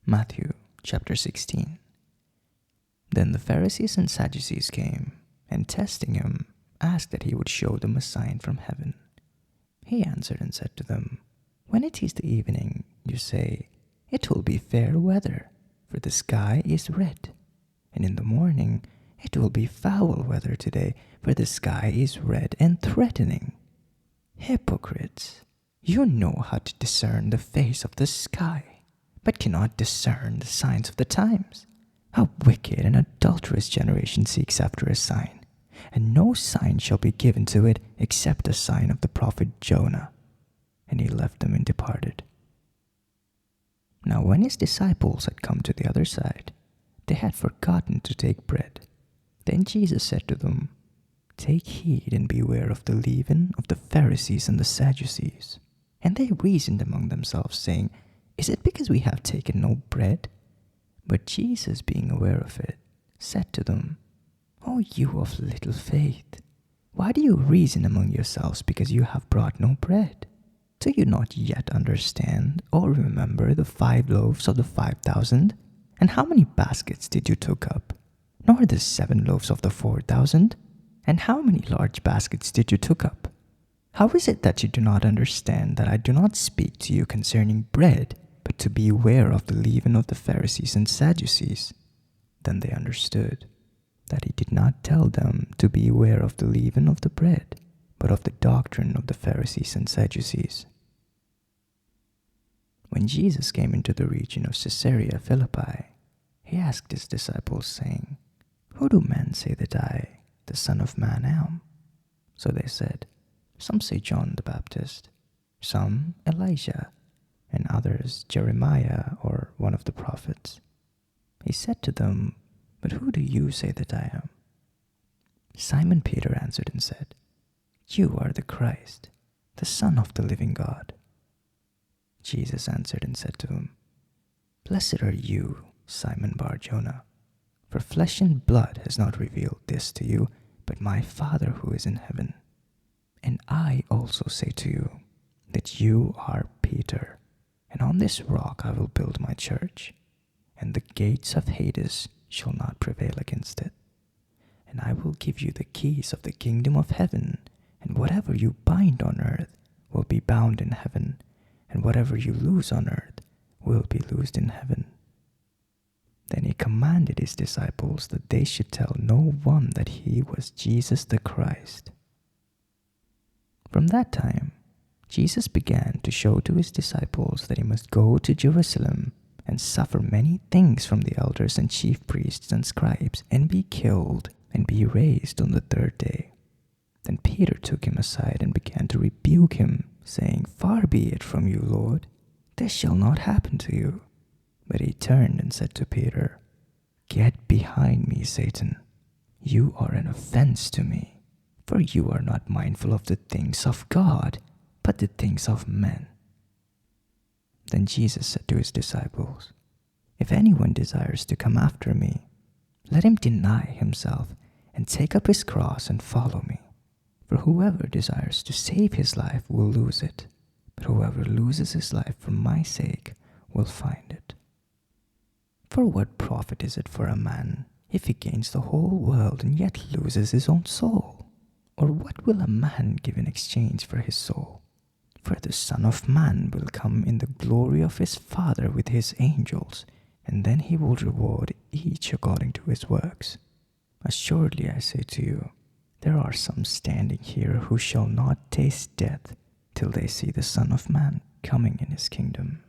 Matthew chapter 16. Then the Pharisees and Sadducees came, and testing him, asked that he would show them a sign from heaven. He answered and said to them, When it is the evening, you say, It will be fair weather, for the sky is red. And in the morning, it will be foul weather today, for the sky is red and threatening. Hypocrites, you know how to discern the face of the sky, but cannot discern the signs of the times. A wicked and adulterous generation seeks after a sign, and no sign shall be given to it except the sign of the prophet Jonah. And he left them and departed. Now when his disciples had come to the other side, they had forgotten to take bread. Then Jesus said to them, Take heed and beware of the leaven of the Pharisees and the Sadducees. And they reasoned among themselves, saying, Is it because we have taken no bread? But Jesus, being aware of it, said to them, O you of little faith, why do you reason among yourselves because you have brought no bread? Do you not yet understand or remember the 5 loaves of the 5,000? And how many baskets did you take up? Nor the 7 loaves of the 4,000? And how many large baskets did you take up? How is it that you do not understand that I do not speak to you concerning bread, but to beware of the leaven of the Pharisees and Sadducees? Then they understood that he did not tell them to beware of the leaven of the bread, but of the doctrine of the Pharisees and Sadducees. When Jesus came into the region of Caesarea Philippi, he asked his disciples, saying, Who do men say that I, the Son of Man, am? So they said, Some say John the Baptist, some Elijah, and others Jeremiah or one of the prophets. He said to them, But who do you say that I am? Simon Peter answered and said, You are the Christ, the Son of the living God. Jesus answered and said to him, Blessed are you, Simon Bar-Jonah, for flesh and blood has not revealed this to you, but my Father who is in heaven. And I also say to you that you are Peter, and on this rock I will build my church, and the gates of Hades shall not prevail against it. And I will give you the keys of the kingdom of heaven, and whatever you bind on earth will be bound in heaven, and whatever you loose on earth will be loosed in heaven. Then he commanded his disciples that they should tell no one that he was Jesus the Christ. From that time, Jesus began to show to his disciples that he must go to Jerusalem and suffer many things from the elders and chief priests and scribes, and be killed, and be raised on the 3rd day. Then Peter took him aside and began to rebuke him, saying, Far be it from you, Lord, this shall not happen to you. But he turned and said to Peter, Get behind me, Satan. You are an offense to me, for you are not mindful of the things of God, but the things of men. Then Jesus said to his disciples, If anyone desires to come after me, let him deny himself and take up his cross and follow me. For whoever desires to save his life will lose it, but whoever loses his life for my sake will find it. For what profit is it for a man if he gains the whole world and yet loses his own soul? Or what will a man give in exchange for his soul? For the Son of Man will come in the glory of his Father with his angels, and then he will reward each according to his works. Assuredly I say to you, there are some standing here who shall not taste death till they see the Son of Man coming in his kingdom.